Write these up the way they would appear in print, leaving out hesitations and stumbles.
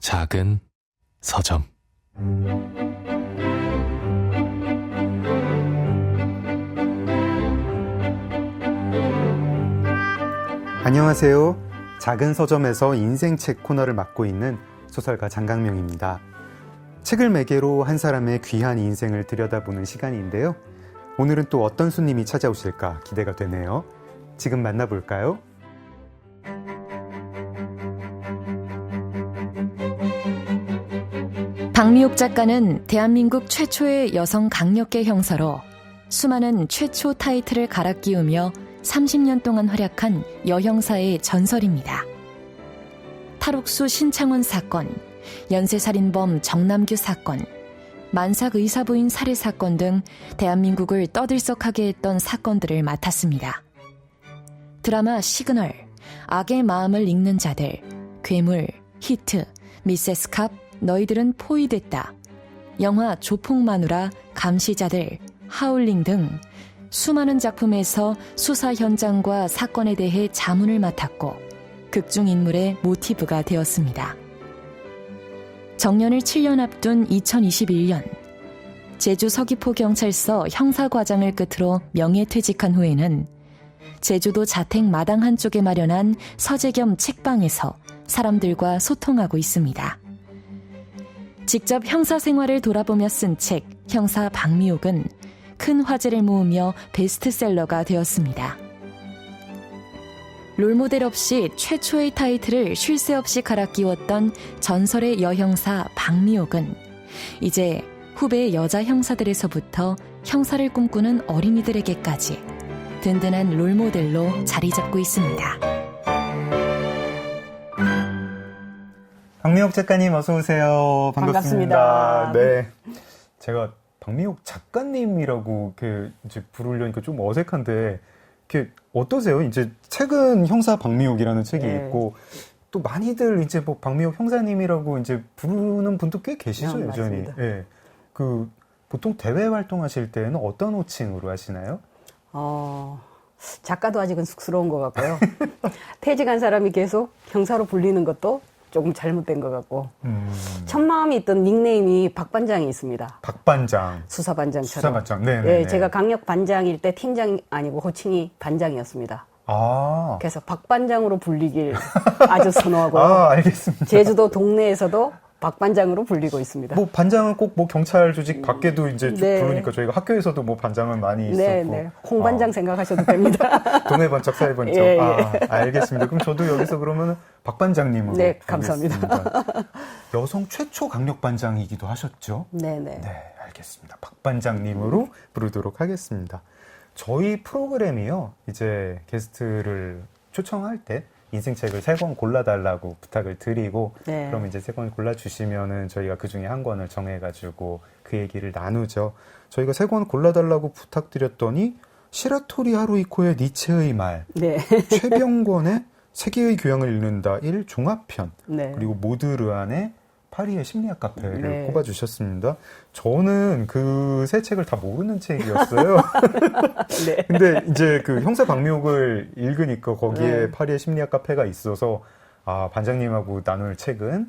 작은 서점. 안녕하세요. 작은 서점에서 인생책 코너를 맡고 있는 소설가 장강명입니다. 책을 매개로 한 사람의 귀한 인생을 들여다보는 시간인데요. 오늘은 또 어떤 손님이 찾아오실까 기대가 되네요. 지금 만나볼까요? 박미옥 작가는 대한민국 최초의 여성 강력계 형사로 수많은 최초 타이틀을 갈아 끼우며 30년 동안 활약한 여형사의 전설입니다. 탈옥수 신창원 사건, 연쇄살인범 정남규 사건, 만삭 의사부인 살해 사건 등 대한민국을 떠들썩하게 했던 사건들을 맡았습니다. 드라마 시그널, 악의 마음을 읽는 자들, 괴물, 히트, 미세스 캅, 너희들은 포위됐다, 영화 조폭마누라, 감시자들, 하울링 등 수많은 작품에서 수사 현장과 사건에 대해 자문을 맡았고 극중 인물의 모티브가 되었습니다. 정년을 7년 앞둔 2021년, 제주 서귀포경찰서 형사과장을 끝으로 명예퇴직한 후에는 제주도 자택 마당 한쪽에 마련한 서재 겸 책방에서 사람들과 소통하고 있습니다. 직접 형사 생활을 돌아보며 쓴 책 형사 박미옥은 큰 화제를 모으며 베스트셀러가 되었습니다. 롤모델 없이 최초의 타이틀을 쉴 새 없이 갈아 끼웠던 전설의 여형사 박미옥은 이제 후배 여자 형사들에서부터 형사를 꿈꾸는 어린이들에게까지 든든한 롤모델로 자리 잡고 있습니다. 박미옥 작가님 어서 오세요. 반갑습니다. 네, 제가 박미옥 작가님이라고 이렇게 이제 부르려니까 좀 어색한데, 이렇게 어떠세요? 이제 책은 형사 박미옥이라는 책이 있고 또 많이들 이제 뭐 박미옥 형사님이라고 이제 부르는 분도 꽤 계시죠, 여전히. 맞습니다. 예. 보통 대외 활동하실 때는 어떤 호칭으로 하시나요? 작가도 아직은 쑥스러운 것 같고요. 퇴직한 사람이 계속 형사로 불리는 것도 조금 잘못된 것 같고. 첫 마음이 있던 닉네임이 박반장이 있습니다. 박반장. 수사반장처럼. 수사반장. 네. 예, 제가 강력 반장일 때 팀장이 아니고 호칭이 반장이었습니다. 아. 그래서 박반장으로 불리길 아주 선호하고. 알겠습니다. 제주도 동네에서도 박반장으로 불리고 있습니다. 뭐 반장은 꼭 뭐 경찰 조직 밖에도 이제 네. 부르니까 저희가 학교에서도 뭐 반장은 많이 있었고. 네. 홍반장 생각하셔도 됩니다. 동해 번쩍 사이 번쩍. 예. 알겠습니다. 그럼 저도 여기서 그러면 박 반장님으로. 네, 감사합니다. 여성 최초 강력 반장이기도 하셨죠? 네. 네, 알겠습니다. 박 반장님으로 부르도록 하겠습니다. 저희 프로그램이요, 이제 게스트를 초청할 때 인생책을 3권 골라달라고 부탁을 드리고, 그럼 이제 3권 골라주시면은 저희가 그 중에 한 권을 정해가지고 그 얘기를 나누죠. 저희가 3권 골라달라고 부탁드렸더니 시라토리 하루이코의 니체의 말, 최병권의 세계의 교양을 읽는다 1 종합편, 그리고 모드르안의 파리의 심리학 카페를 꼽아주셨습니다. 저는 그 세 책을 다 모르는 책이었어요. 근데 이제 그 형사 박미옥을 읽으니까 거기에 파리의 심리학 카페가 있어서, 반장님하고 나눌 책은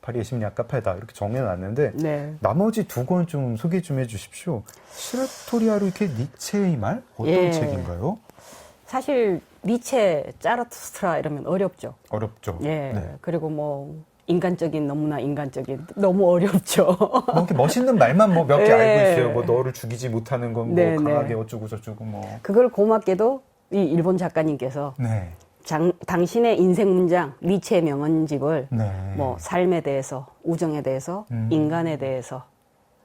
파리의 심리학 카페다 이렇게 정해놨는데, 나머지 2권 좀 소개 좀 해주십시오. 시라토리 하루이코의 니체의 말? 어떤 책인가요? 사실 니체, 짜라투스트라 이러면 어렵죠. 어렵죠. 그리고 뭐 인간적인, 너무나 인간적인, 너무 어렵죠. 뭐 이렇게 멋있는 말만 뭐 몇 개 알고 있어요. 뭐 너를 죽이지 못하는 건 뭐 강하게 어쩌고 저쩌고 뭐. 그걸 고맙게도 이 일본 작가님께서 당신의 인생 문장, 니체의 명언집을 뭐 삶에 대해서, 우정에 대해서, 인간에 대해서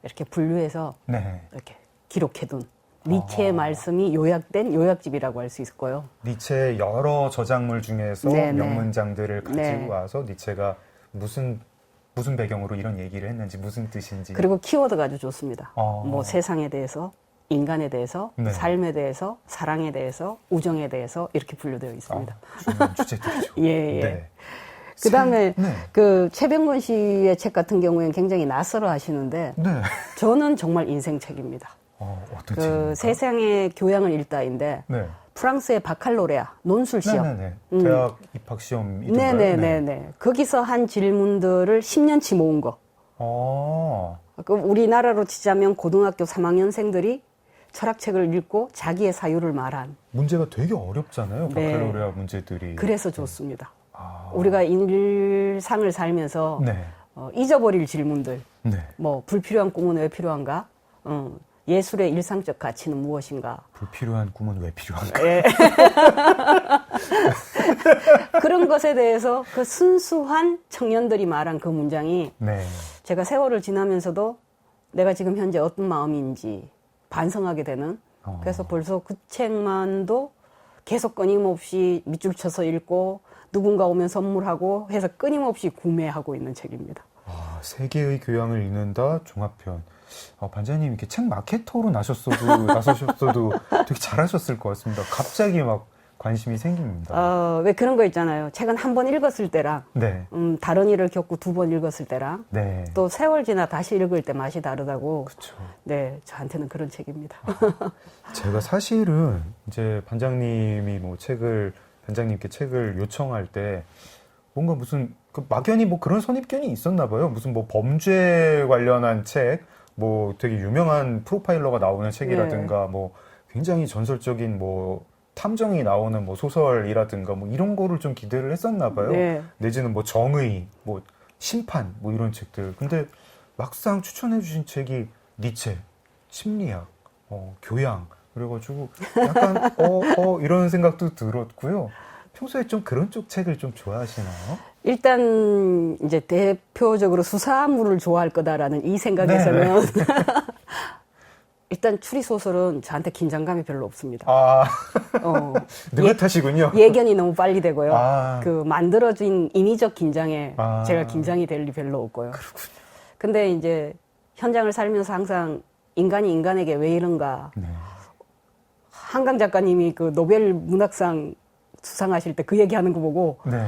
이렇게 분류해서 이렇게 기록해둔 니체의 말씀이 요약된 요약집이라고 할 수 있고요. 니체의 여러 저작물 중에서 명문장들을 가지고 와서 니체가 무슨 배경으로 이런 얘기를 했는지, 무슨 뜻인지. 그리고 키워드가 아주 좋습니다. 뭐 세상에 대해서, 인간에 대해서, 삶에 대해서, 사랑에 대해서, 우정에 대해서 이렇게 분류되어 있습니다. 중요한 주제들이죠. 그 다음에 그 최병권 씨의 책 같은 경우에는 굉장히 낯설어 하시는데 저는 정말 인생책입니다. 어떤 그 책입니까? 세상의 교양을 읽다인데 프랑스의 바칼로레아 논술 시험. 네네네. 대학 입학 시험이던가요? 네네네네. 거기서 한 질문들을 10년치 모은 거. 그 우리나라로 치자면 고등학교 3학년생들이 철학책을 읽고 자기의 사유를 말한. 문제가 되게 어렵잖아요. 바칼로레아 문제들이. 그래서 좋습니다. 우리가 일상을 살면서 네. 잊어버릴 질문들. 네. 뭐 불필요한 꿈은 왜 필요한가? 예술의 일상적 가치는 무엇인가? 불필요한 꿈은 왜 필요한가? 예. 그런 것에 대해서 그 순수한 청년들이 말한 그 문장이 네. 제가 세월을 지나면서도 내가 지금 현재 어떤 마음인지 반성하게 되는 그래서 벌써 그 책만도 계속 끊임없이 밑줄 쳐서 읽고 누군가 오면 선물하고 해서 끊임없이 구매하고 있는 책입니다. 세계의 교양을 읽는다 종합편. 반장님 이렇게 책 마케터로 나서셨어도 되게 잘하셨을 것 같습니다. 갑자기 막 관심이 생깁니다. 왜 그런 거 있잖아요. 책은 한 번 읽었을 때랑 네. 다른 일을 겪고 2번 읽었을 때랑 네. 또 세월 지나 다시 읽을 때 맛이 다르다고. 그쵸. 네, 저한테는 그런 책입니다. 제가 사실은 이제 반장님이 반장님께 책을 요청할 때 뭔가 무슨 막연히 뭐 그런 선입견이 있었나 봐요. 무슨 뭐 범죄 관련한 책, 뭐 되게 유명한 프로파일러가 나오는 책이라든가 뭐 굉장히 전설적인 뭐 탐정이 나오는 뭐 소설이라든가 뭐 이런 거를 좀 기대를 했었나 봐요. 네. 내지는 뭐 정의, 뭐 심판, 뭐 이런 책들. 근데 막상 추천해 주신 책이 니체, 심리학, 교양. 그래가지고 약간 이런 생각도 들었고요. 평소에 좀 그런 쪽 책을 좀 좋아하시나요? 일단 이제 대표적으로 수사물을 좋아할 거다라는 이 생각에서는 일단 추리 소설은 저한테 긴장감이 별로 없습니다. 느긋하시군요. 예견이 너무 빨리 되고요. 그 만들어진 인위적 긴장에 제가 긴장이 될 일이 별로 없고요. 그렇군요. 근데 이제 현장을 살면서 항상 인간이 인간에게 왜 이런가. 네. 한강 작가님이 그 노벨 문학상 수상하실 때 그 얘기하는 거 보고 네.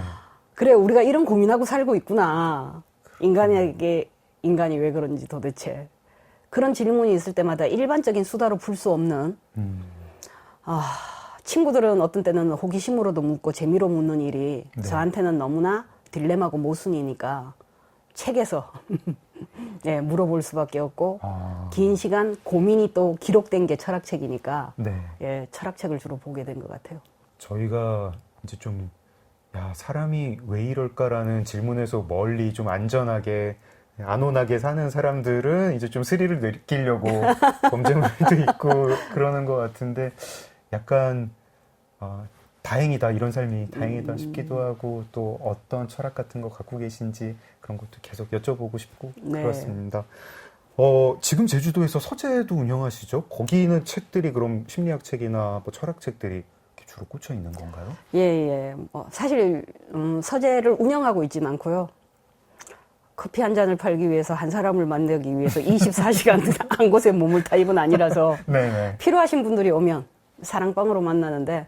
그래 우리가 이런 고민하고 살고 있구나. 인간에게 인간이 왜 그런지 도대체. 그런 질문이 있을 때마다 일반적인 수다로 풀 수 없는 친구들은 어떤 때는 호기심으로도 묻고 재미로 묻는 일이 저한테는 너무나 딜레마고 모순이니까 책에서 물어볼 수밖에 없고 긴 시간 고민이 또 기록된 게 철학책이니까 철학책을 주로 보게 된 것 같아요. 저희가 이제 좀 사람이 왜 이럴까라는 질문에서 멀리 좀 안전하게 안온하게 사는 사람들은 이제 좀 스릴을 느끼려고 범죄물도 있고 그러는 것 같은데 약간 다행이다 이런 삶이 다행이다 싶기도 하고 또 어떤 철학 같은 거 갖고 계신지 그런 것도 계속 여쭤보고 싶고 그렇습니다. 지금 제주도에서 서재도 운영하시죠? 거기는 책들이 그럼 심리학 책이나 뭐 철학 책들이 주로 꽂혀 있는 건가요? 예. 사실 서재를 운영하고 있지는 않고요. 커피 한 잔을 팔기 위해서 한 사람을 만나기 위해서 24시간 한 곳에 몸을 타입은 아니라서 네네. 필요하신 분들이 오면 사랑방으로 만나는데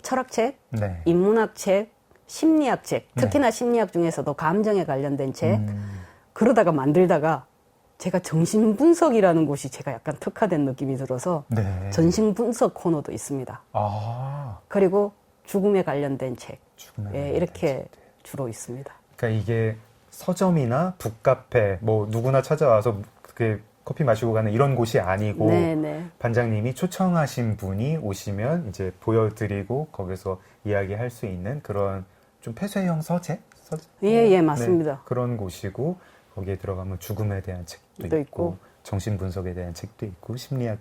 철학책, 인문학책, 심리학책, 특히나 심리학 중에서도 감정에 관련된 책 그러다가 만들다가 제가 정신분석이라는 곳이 제가 약간 특화된 느낌이 들어서 정신분석 코너도 있습니다. 그리고 죽음에 관련된 책 이렇게 주로 있습니다. 그러니까 이게 서점이나 북카페 뭐 누구나 찾아와서 커피 마시고 가는 이런 곳이 아니고 반장님이 초청하신 분이 오시면 이제 보여드리고 거기서 이야기할 수 있는 그런 좀 폐쇄형 서재? 예, 맞습니다. 그런 곳이고 거기에 들어가면 죽음에 대한 책도 있고 정신분석에 대한 책도 있고 심리학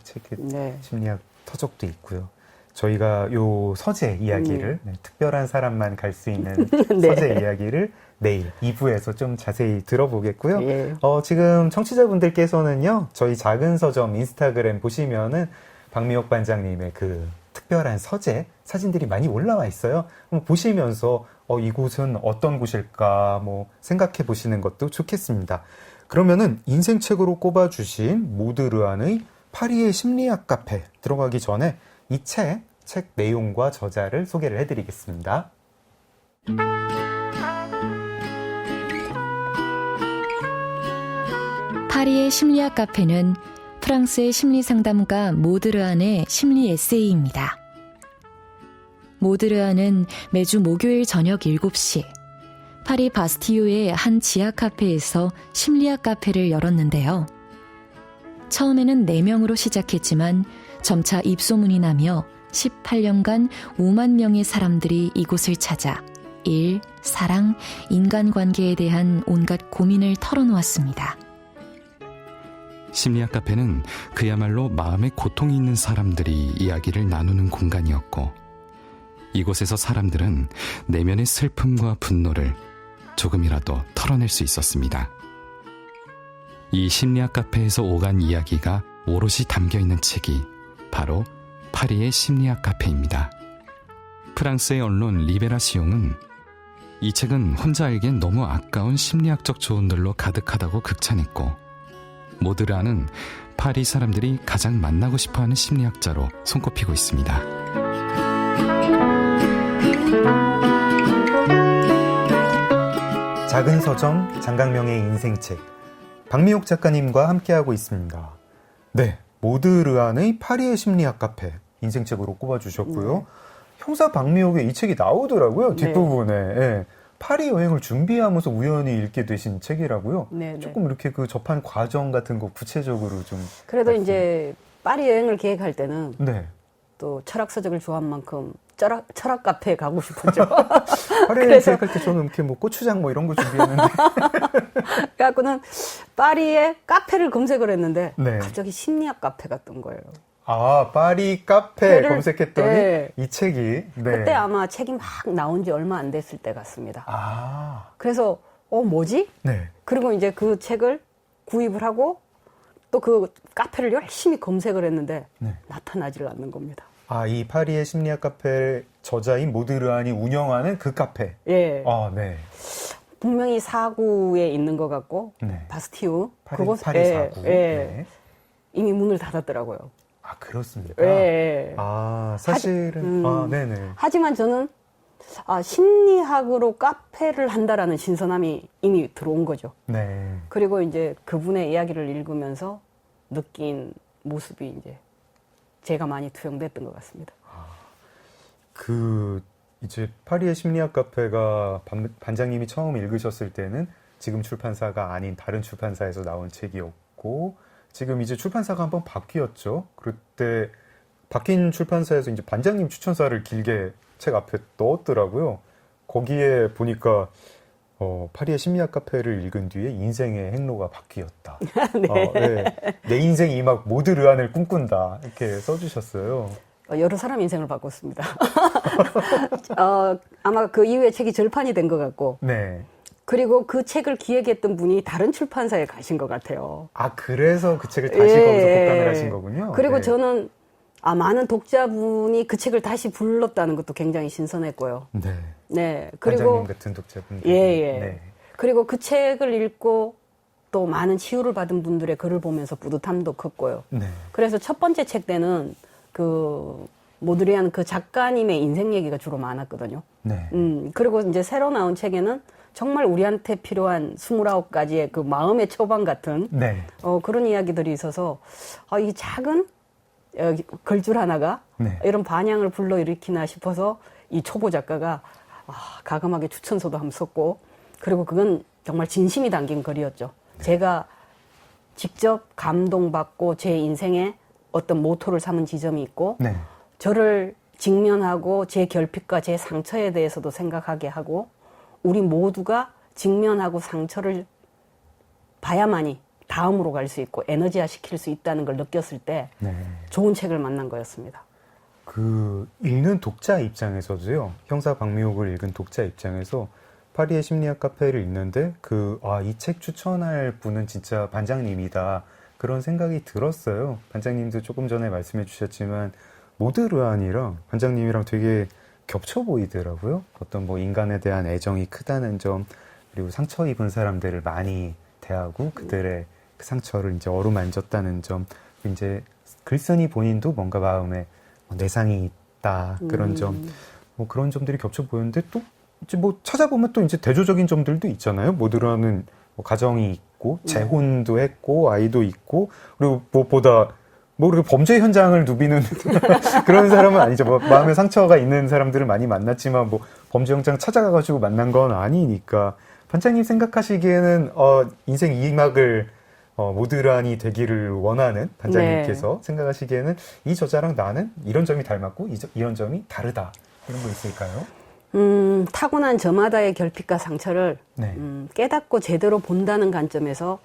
심리학 터적도 있고요. 저희가 요 서재 이야기를 특별한 사람만 갈 수 있는 서재 이야기를 내일 2부에서 좀 자세히 들어보겠고요. 지금 청취자분들께서는요, 저희 작은 서점 인스타그램 보시면은 박미옥 반장님의 그 특별한 서재 사진들이 많이 올라와 있어요. 한번 보시면서 이곳은 어떤 곳일까 뭐 생각해 보시는 것도 좋겠습니다. 그러면은 인생책으로 꼽아주신 모드르안의 파리의 심리학 카페 들어가기 전에 이 책 내용과 저자를 소개를 해드리겠습니다. 파리의 심리학 카페는 프랑스의 심리상담가 모드르안의 심리 에세이입니다. 모드르아는 매주 목요일 저녁 7시 파리 바스티유의 한 지하 카페에서 심리학 카페를 열었는데요. 처음에는 4명으로 시작했지만 점차 입소문이 나며 18년간 5만 명의 사람들이 이곳을 찾아 일, 사랑, 인간관계에 대한 온갖 고민을 털어놓았습니다. 심리학 카페는 그야말로 마음에 고통이 있는 사람들이 이야기를 나누는 공간이었고, 이곳에서 사람들은 내면의 슬픔과 분노를 조금이라도 털어낼 수 있었습니다. 이 심리학 카페에서 오간 이야기가 오롯이 담겨있는 책이 바로 파리의 심리학 카페입니다. 프랑스의 언론 리베라시옹은 이 책은 혼자 알기엔 너무 아까운 심리학적 조언들로 가득하다고 극찬했고, 모드르아는 파리 사람들이 가장 만나고 싶어하는 심리학자로 손꼽히고 있습니다. 작은 서점 장강명의 인생책, 박미옥 작가님과 함께하고 있습니다. 네, 모드르안의 파리의 심리학 카페 인생책으로 꼽아주셨고요. 형사 박미옥에 이 책이 나오더라고요. 뒷부분에. 네. 파리 여행을 준비하면서 우연히 읽게 되신 책이라고요. 네, 조금 이렇게 그 접한 과정 같은 거 구체적으로 좀. 그래도 이제 파리 여행을 계획할 때는 네. 또 철학 서적을 좋아한 만큼 철학 카페에 가고 싶었죠. 파리 여행 계획할 때 저는 이렇게 뭐 고추장 뭐 이런 거 준비했는데. 그래갖고는 파리에 카페를 검색을 했는데 네. 갑자기 심리학 카페가 뜬 거예요. 아, 파리 카페 검색했더니 네. 이 책이. 네. 그때 아마 책이 막 나온 지 얼마 안 됐을 때 같습니다. 아. 그래서 뭐지? 네. 그리고 이제 그 책을 구입을 하고 또 그 카페를 열심히 검색을 했는데 네. 나타나질 않는 겁니다. 아, 이 파리의 심리학 카페 저자인 모드르안이 운영하는 그 카페. 예. 아, 네. 분명히 4구에 있는 것 같고 네. 바스티유 파리 그곳 4구. 예. 네. 이미 문을 닫았더라고요. 아, 그렇습니까? 예. 아, 사실은 아, 네네. 하지만 저는 심리학으로 카페를 한다라는 신선함이 이미 들어온 거죠. 네. 그리고 이제 그분의 이야기를 읽으면서 느낀 모습이 이제 제가 많이 투영됐던 것 같습니다. 이제 파리의 심리학 카페가 반장님이 처음 읽으셨을 때는 지금 출판사가 아닌 다른 출판사에서 나온 책이었고, 지금 이제 출판사가 한번 바뀌었죠. 그때 바뀐 출판사에서 이제 반장님 추천사를 길게 책 앞에 넣었더라고요. 거기에 보니까 파리의 심리학 카페를 읽은 뒤에 인생의 행로가 바뀌었다. 네. 네. 내 인생이 막 모드르안을 꿈꾼다. 이렇게 써주셨어요. 여러 사람 인생을 바꿨습니다. 아마 그 이후에 책이 절판이 된 것 같고. 네. 그리고 그 책을 기획했던 분이 다른 출판사에 가신 것 같아요. 아, 그래서 그 책을 다시 거기서 복간을 하신 거군요. 그리고 네. 저는 많은 독자분이 그 책을 다시 불렀다는 것도 굉장히 신선했고요. 네. 네. 그리고 반장님 같은 독자분들. 예. 네. 그리고 그 책을 읽고 또 많은 치유를 받은 분들의 글을 보면서 뿌듯함도 컸고요. 네. 그래서 첫 번째 책 때는 그 모드리안 그 작가님의 인생 얘기가 주로 많았거든요. 네. 그리고 이제 새로 나온 책에는 정말 우리한테 필요한 29가지의 그 마음의 처방 같은 네. 그런 이야기들이 있어서 이 작은 글줄 하나가 네. 이런 반향을 불러일으키나 싶어서 이 초보 작가가 가감하게 추천서도 한번 썼고, 그리고 그건 정말 진심이 담긴 글이었죠. 네. 제가 직접 감동받고 제 인생에 어떤 모토를 삼은 지점이 있고, 네. 저를 직면하고 제 결핍과 제 상처에 대해서도 생각하게 하고, 우리 모두가 직면하고 상처를 봐야만이 다음으로 갈 수 있고 에너지화 시킬 수 있다는 걸 느꼈을 때 네. 좋은 책을 만난 거였습니다. 그 읽는 독자 입장에서도요. 형사 박미옥을 읽은 독자 입장에서 파리의 심리학 카페를 읽는데 이 책 추천할 분은 진짜 반장님이다. 그런 생각이 들었어요. 반장님도 조금 전에 말씀해 주셨지만 모드르안이랑 반장님이랑 되게 겹쳐 보이더라고요. 어떤 인간에 대한 애정이 크다는 점, 그리고 상처 입은 사람들을 많이 대하고 그들의 그 상처를 이제 어루만졌다는 점, 이제 글쓴이 본인도 뭔가 마음에 내상이 있다 그런 점, 그런 점들이 겹쳐 보였는데 또 이제 찾아보면 또 이제 대조적인 점들도 있잖아요. 모드르안은 가정이 있고 재혼도 했고 아이도 있고, 그리고 무엇보다 뭐 그렇게 범죄 현장을 누비는 그런 사람은 아니죠. 뭐 마음에 상처가 있는 사람들을 많이 만났지만 뭐 범죄 현장 찾아가가지고 만난 건 아니니까 반장님 생각하시기에는 인생 2막을 모드란이 되기를 원하는 반장님께서 생각하시기에는 이 저자랑 나는 이런 점이 닮았고 이런 점이 다르다 이런 거 있을까요? 타고난 저마다의 결핍과 상처를 깨닫고 제대로 본다는 관점에서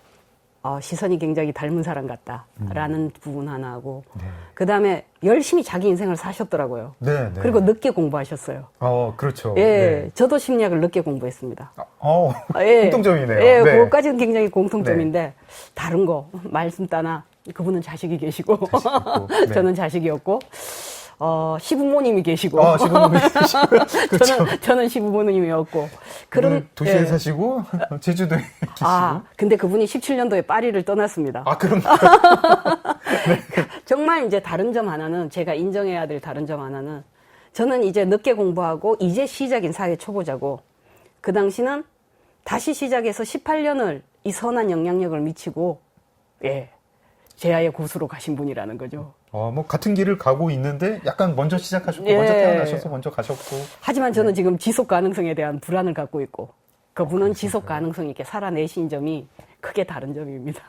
시선이 굉장히 닮은 사람 같다라는 부분 하나하고 그 다음에 열심히 자기 인생을 사셨더라고요. 그리고 늦게 공부하셨어요. 그렇죠. 예, 저도 심리학을 늦게 공부했습니다. 공통점이네요. 예, 그것까지는 굉장히 공통점인데 다른 거 말씀 따나 그분은 자식이 계시고 저는 자식이었고 시부모님이 계시고 시부모님이 계시고 그렇죠. 저는 시부모님이었고 그런 도시에 사시고 제주도에 계시고 근데 그분이 17년도에 파리를 떠났습니다. 그런가요? 정말 이제 다른 점 하나는 제가 인정해야 될 다른 점 하나는 저는 이제 늦게 공부하고 이제 시작인 사회 초보자고 그 당시는 다시 시작해서 18년을 이 선한 영향력을 미치고 제아의 고수로 가신 분이라는 거죠. 뭐 같은 길을 가고 있는데 약간 먼저 시작하셨고 먼저 태어나셔서 먼저 가셨고. 하지만 저는 지금 지속 가능성에 대한 불안을 갖고 있고 그분은 지속 가능성 있게 살아내신 점이 크게 다른 점입니다.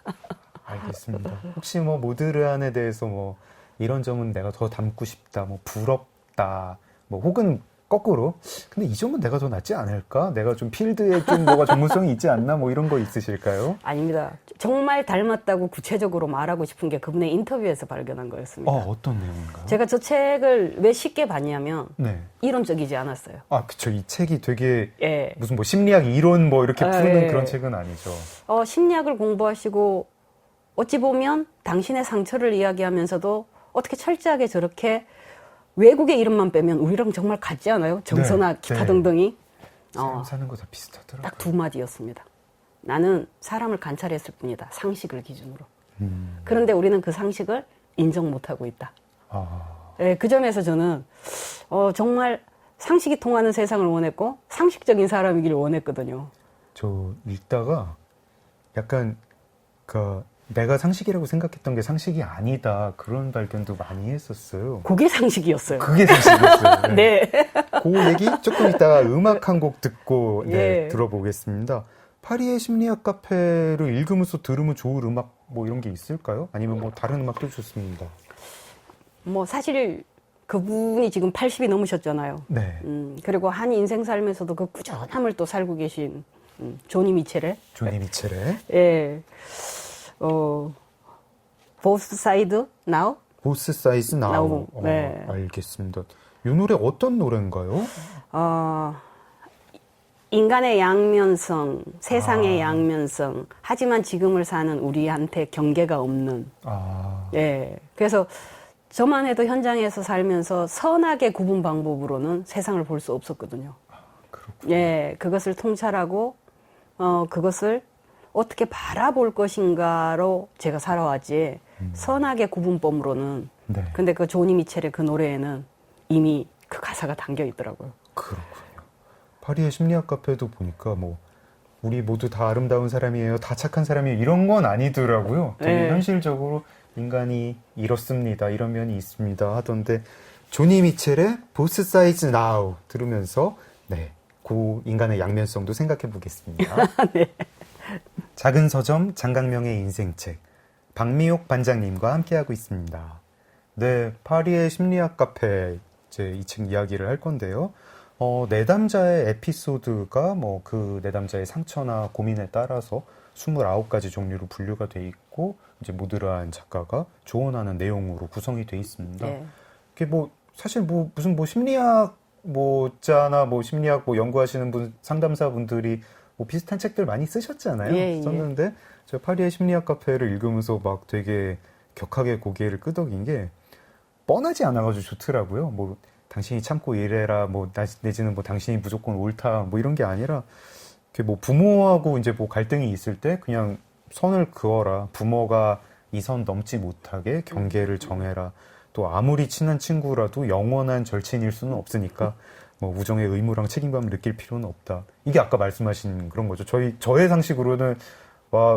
알겠습니다. 혹시 뭐 모드란에 대해서 뭐 이런 점은 내가 더 닮고 싶다, 뭐 부럽다, 뭐 혹은 거꾸로 근데 이 점은 내가 더 낫지 않을까? 내가 좀 필드에 좀 뭐가 전문성이 있지 않나? 뭐 이런 거 있으실까요? 아닙니다. 정말 닮았다고 구체적으로 말하고 싶은 게 그분의 인터뷰에서 발견한 거였습니다. 어떤 내용인가요? 제가 저 책을 왜 쉽게 봤냐면 이론적이지 않았어요. 그쵸. 이 책이 되게 무슨 뭐 심리학 이론 뭐 이렇게 푸는 그런 책은 아니죠. 심리학을 공부하시고 어찌 보면 당신의 상처를 이야기하면서도 어떻게 철저하게 저렇게 외국의 이름만 빼면 우리랑 정말 같지 않아요? 정서나 기타 등등이. 사는 거 다 비슷하더라고요. 딱 두 마디였습니다. 나는 사람을 관찰했을 뿐이다. 상식을 기준으로. 그런데 우리는 그 상식을 인정 못하고 있다. 그 점에서 저는 정말 상식이 통하는 세상을 원했고 상식적인 사람이길 원했거든요. 저 읽다가 약간 내가 상식이라고 생각했던 게 상식이 아니다. 그런 발견도 많이 했었어요. 그게 상식이었어요. 그게 상식이었어요. 네. 그 얘기 조금 이따가 음악 한 곡 듣고 들어보겠습니다. 파리의 심리학 카페를 읽으면서 들으면 좋을 음악 뭐 이런 게 있을까요? 아니면 뭐 다른 음악도 좋습니다. 뭐 사실 그분이 지금 80이 넘으셨잖아요. 그리고 한 인생 살면서도 그 꾸준함을 또 살고 계신 조니 미첼의. 보스 사이드 나우? 보스 사이즈 나우. 알겠습니다. 이 노래 어떤 노래인가요? 인간의 양면성, 세상의 양면성. 하지만 지금을 사는 우리한테 경계가 없는. 그래서 저만 해도 현장에서 살면서 선하게 구분 방법으로는 세상을 볼 수 없었거든요. 그렇군요. 그것을 통찰하고 그것을 어떻게 바라볼 것인가로 제가 살아왔지 선하게 구분법으로는 근데 그 조니 미첼의 그 노래에는 이미 그 가사가 담겨 있더라고요. 그렇군요. 파리의 심리학 카페도 보니까 뭐 우리 모두 다 아름다운 사람이에요, 다 착한 사람이에요 이런 건 아니더라고요. 되게 현실적으로 인간이 이렇습니다, 이런 면이 있습니다 하던데 조니 미첼의 보스 사이즈 나우 들으면서 그 인간의 양면성도 생각해 보겠습니다. 작은 서점 장강명의 인생책 박미옥 반장님과 함께하고 있습니다. 파리의 심리학 카페 이제 이 책 이야기를 할 건데요. 내담자의 에피소드가 뭐 그 내담자의 상처나 고민에 따라서 29가지 종류로 분류가 돼 있고 이제 모드란 작가가 조언하는 내용으로 구성이 돼 있습니다. 그게 뭐 사실 뭐 무슨 뭐 심리학 자나 뭐 심리학 뭐 연구하시는 분 상담사분들이 뭐 비슷한 책들 많이 쓰셨잖아요. 썼는데 저 파리의 심리학 카페를 읽으면서 막 되게 격하게 고개를 끄덕인 게 뻔하지 않아가지고 좋더라고요. 뭐 당신이 참고 이래라, 뭐 내지는 뭐 당신이 무조건 옳다, 뭐 이런 게 아니라 뭐 부모하고 이제 뭐 갈등이 있을 때 그냥 선을 그어라. 부모가 이 선 넘지 못하게 경계를 정해라. 또 아무리 친한 친구라도 영원한 절친일 수는 없으니까 뭐 우정의 의무랑 책임감을 느낄 필요는 없다. 이게 아까 말씀하신 그런 거죠. 저의 상식으로는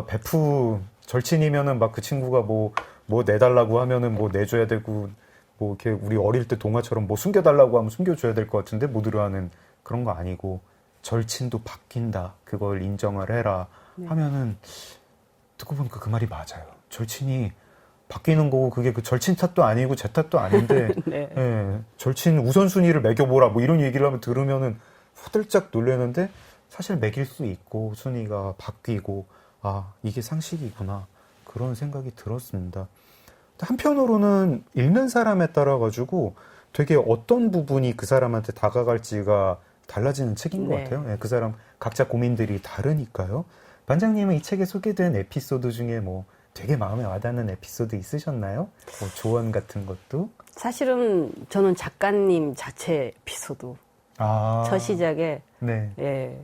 베프 절친이면은 막 그 친구가 뭐 뭐 내달라고 하면은 뭐 내줘야 되고 뭐 이렇게 우리 어릴 때 동화처럼 뭐 숨겨달라고 하면 숨겨줘야 될 것 같은데 모드르아는 그런 거 아니고 절친도 바뀐다. 그걸 인정을 해라 하면은 듣고 보니까 그 말이 맞아요. 절친이 바뀌는 거고 그게 그 절친 탓도 아니고 제 탓도 아닌데 네. 예, 절친 우선순위를 매겨보라 뭐 이런 얘기를 하면 들으면은 후들짝 놀라는데 사실 매길 수 있고 순위가 바뀌고 아 이게 상식이구나 그런 생각이 들었습니다. 한편으로는 읽는 사람에 따라 가지고 되게 어떤 부분이 그 사람한테 다가갈지가 달라지는 책인 것 같아요. 예, 그 사람 각자 고민들이 다르니까요. 반장님은 이 책에 소개된 에피소드 중에 뭐 되게 마음에 와닿는 에피소드 있으셨나요? 뭐 조언 같은 것도? 사실은 저는 작가님 자체 에피소드 첫 시작에 네. 예,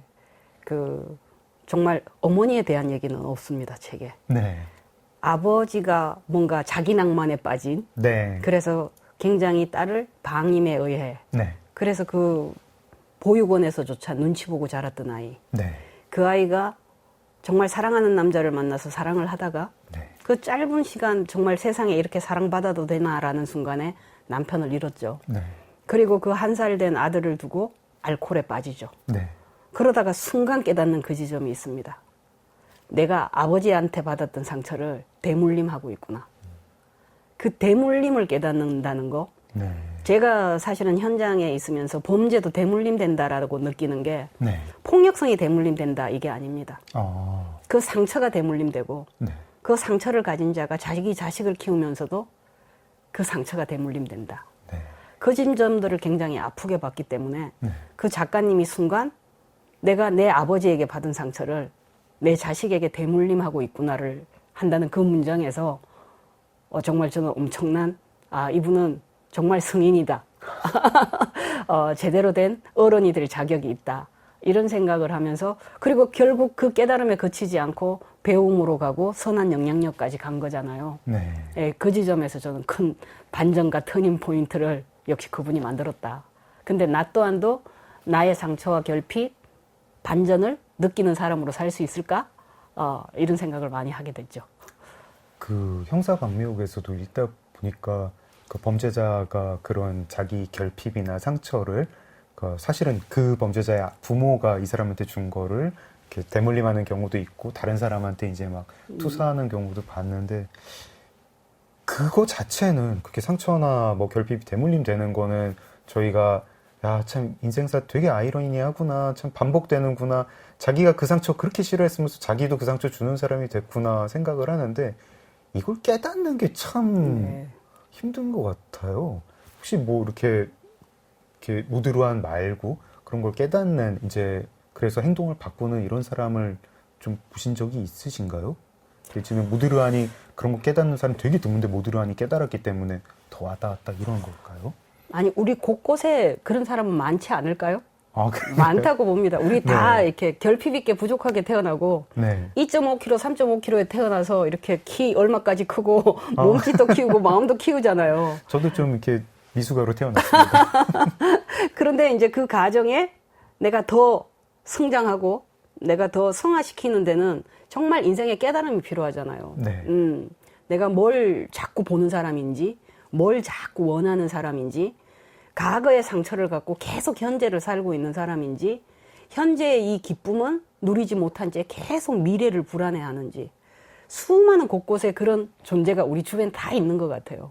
그 정말 어머니에 대한 얘기는 없습니다 책에. 네. 아버지가 뭔가 자기 낭만에 빠진. 네. 그래서 굉장히 딸을 방임에 의해. 네. 그래서 그 보육원에서조차 눈치 보고 자랐던 아이. 네. 그 아이가 정말 사랑하는 남자를 만나서 사랑을 하다가 네. 그 짧은 시간 정말 세상에 이렇게 사랑받아도 되나라는 순간에 남편을 잃었죠. 네. 그리고 그 1살 된 아들을 두고 알코올에 빠지죠. 네. 그러다가 순간 깨닫는 그 지점이 있습니다. 내가 아버지한테 받았던 상처를 대물림하고 있구나. 그 대물림을 깨닫는다는 거. 네. 제가 사실은 현장에 있으면서 범죄도 대물림 된다라고 느끼는 게 네. 폭력성이 대물림 된다 이게 아닙니다. 그 상처가 대물림 되고 네. 그 상처를 가진 자가 자기 자식을 키우면서도 그 상처가 대물림 된다. 네. 그 지점들을 굉장히 아프게 봤기 때문에 네. 그 작가님이 순간 내가 내 아버지에게 받은 상처를 내 자식에게 대물림하고 있구나를 한다는 그 문장에서 정말 저는 엄청난 이분은 정말 성인이다. 제대로 된 어른이 될 자격이 있다. 이런 생각을 하면서 그리고 결국 그 깨달음에 그치지 않고 배움으로 가고 선한 영향력까지 간 거잖아요. 네. 예, 그 지점에서 저는 큰 반전과 터닝 포인트를 역시 그분이 만들었다. 근데 나 또한도 나의 상처와 결핍, 반전을 느끼는 사람으로 살 수 있을까? 이런 생각을 많이 하게 됐죠. 그 형사감미옥에서도 읽다 보니까 그 범죄자가 그런 자기 결핍이나 상처를 사실은 그 범죄자의 부모가 이 사람한테 준 거를 이렇게 대물림하는 경우도 있고 다른 사람한테 이제 막 투사하는 경우도 봤는데 그거 자체는 그렇게 상처나 뭐 결핍이 대물림 되는 거는 저희가 야, 참 인생사 되게 아이러니하구나. 참 반복되는구나. 자기가 그 상처 그렇게 싫어했으면서 자기도 그 상처 주는 사람이 됐구나 생각을 하는데 이걸 깨닫는 게 참 힘든 것 같아요. 혹시 뭐 이렇게 모드르한 말고 그런 걸 깨닫는 이제 그래서 행동을 바꾸는 이런 사람을 좀 보신 적이 있으신가요? 지금 모드르한이 그런 거 깨닫는 사람 되게 드문데 모드르한이 깨달았기 때문에 더 와닿았다 이런 걸까요? 아니 우리 곳곳에 그런 사람은 많지 않을까요? 그래요? 많다고 봅니다. 우리 다 네. 이렇게 결핍 있게 부족하게 태어나고 네. 2.5kg, 3.5kg에 태어나서 이렇게 키 얼마까지 크고 몸짓도 키우고 마음도 키우잖아요. 저도 좀 이렇게 미숙아로 태어났습니다. 그런데 이제 그 가정에 내가 더 성장하고 내가 더 성화시키는 데는 정말 인생의 깨달음이 필요하잖아요. 네. 내가 뭘 자꾸 보는 사람인지 뭘 자꾸 원하는 사람인지 과거의 상처를 갖고 계속 현재를 살고 있는 사람인지 현재의 이 기쁨은 누리지 못한 채 계속 미래를 불안해하는지 수많은 곳곳에 그런 존재가 우리 주변에 다 있는 것 같아요.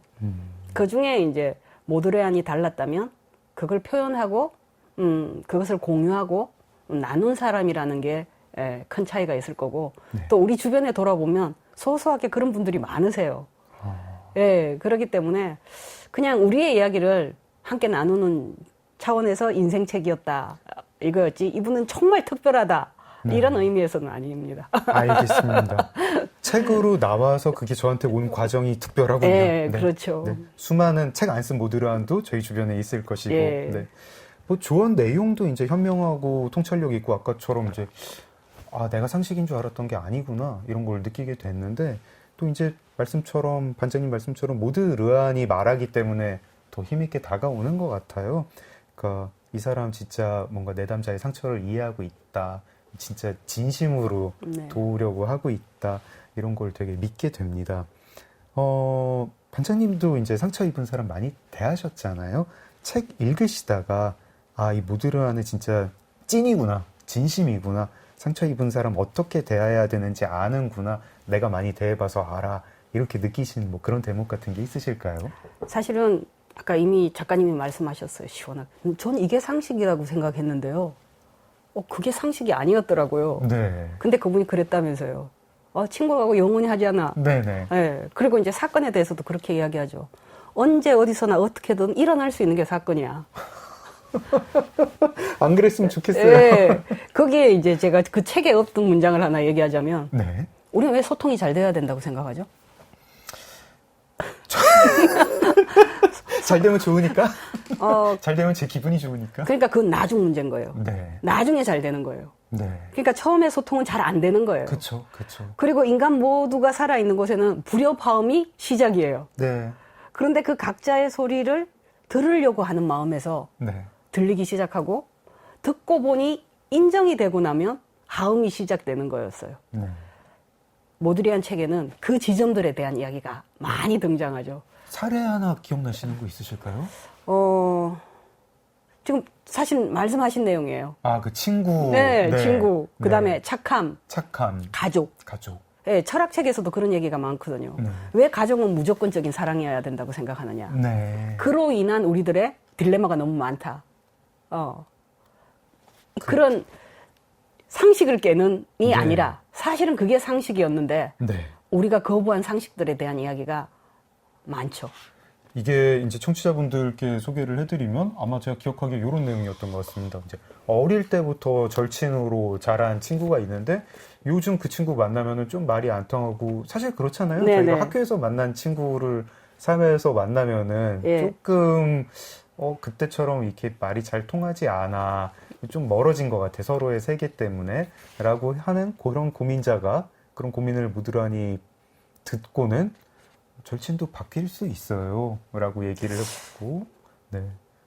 그중에 이제 모드레안이 달랐다면 그걸 표현하고 그것을 공유하고 나눈 사람이라는 게 큰 차이가 있을 거고 네. 또 우리 주변에 돌아보면 소소하게 그런 분들이 많으세요. 예, 그렇기 때문에 그냥 우리의 이야기를 함께 나누는 차원에서 인생책이었다 이거였지 이분은 정말 특별하다 이런 의미에서는 아닙니다. 알겠습니다. 책으로 나와서 그게 저한테 온 과정이 특별하군요. 네, 그렇죠. 네. 수많은 책 안 쓴 모드르한도 저희 주변에 있을 것이고 예. 네. 뭐 조언 내용도 이제 현명하고 통찰력 있고 아까처럼 이제 내가 상식인 줄 알았던 게 아니구나 이런 걸 느끼게 됐는데 또 이제 말씀처럼 반장님 말씀처럼 모드르한이 말하기 때문에 더 힘있게 다가오는 것 같아요. 그러니까 이 사람 진짜 뭔가 내담자의 상처를 이해하고 있다. 진짜 진심으로 네. 도우려고 하고 있다. 이런 걸 되게 믿게 됩니다. 반장님도 이제 상처 입은 사람 많이 대하셨잖아요. 책 읽으시다가 이 모드르안은 진짜 찐이구나, 진심이구나, 상처 입은 사람 어떻게 대해야 되는지 아는구나, 내가 많이 대해봐서 알아, 이렇게 느끼신 뭐 그런 대목 같은 게 있으실까요? 사실은 아까 이미 작가님이 말씀하셨어요. 시원하게. 전 이게 상식이라고 생각했는데요. 그게 상식이 아니었더라고요. 네. 근데 그분이 그랬다면서요. 친구하고 영원히 하지 않아. 네네. 네. 그리고 이제 사건에 대해서도 그렇게 이야기하죠. 언제 어디서나 어떻게든 일어날 수 있는 게 사건이야. 안 그랬으면 좋겠어요. 네. 거기에 이제 제가 그 책에 없던 문장을 하나 얘기하자면, 네. 우리는 왜 소통이 잘 돼야 된다고 생각하죠? 잘 되면 좋으니까? 잘 되면 제 기분이 좋으니까? 그러니까 그건 나중 문제인 거예요. 네. 나중에 잘 되는 거예요. 네. 그러니까 처음에 소통은 잘 안 되는 거예요. 그쵸, 그쵸. 그리고 인간 모두가 살아있는 곳에는 불협화음이 시작이에요. 네. 그런데 그 각자의 소리를 들으려고 하는 마음에서 네. 들리기 시작하고, 듣고 보니 인정이 되고 나면 하음이 시작되는 거였어요. 네. 모드리안 책에는 그 지점들에 대한 이야기가 많이 등장하죠. 사례 하나 기억나시는 거 있으실까요? 지금 사실 말씀하신 내용이에요. 그 친구. 네, 친구. 그 다음에 네. 착함. 가족. 가족. 네, 철학책에서도 그런 얘기가 많거든요. 네. 왜 가족은 무조건적인 사랑이어야 된다고 생각하느냐. 네. 그로 인한 우리들의 딜레마가 너무 많다. 그런 상식을 깨는이 네. 아니라 사실은 그게 상식이었는데 네. 우리가 거부한 상식들에 대한 이야기가 많죠. 이게 이제 청취자분들께 소개를 해드리면 아마 제가 기억하기에 이런 내용이었던 것 같습니다. 이제 어릴 때부터 절친으로 자란 친구가 있는데 요즘 그 친구 만나면은 좀 말이 안 통하고, 사실 그렇잖아요. 네네. 저희가 학교에서 만난 친구를 사회에서 만나면은 예. 조금 그때처럼 이렇게 말이 잘 통하지 않아, 좀 멀어진 것 같아, 서로의 세계 때문에 라고 하는 그런 고민자가 그런 고민을 무드란히 듣고는 절친도 바뀔 수 있어요 라고 얘기를 해보고, 네,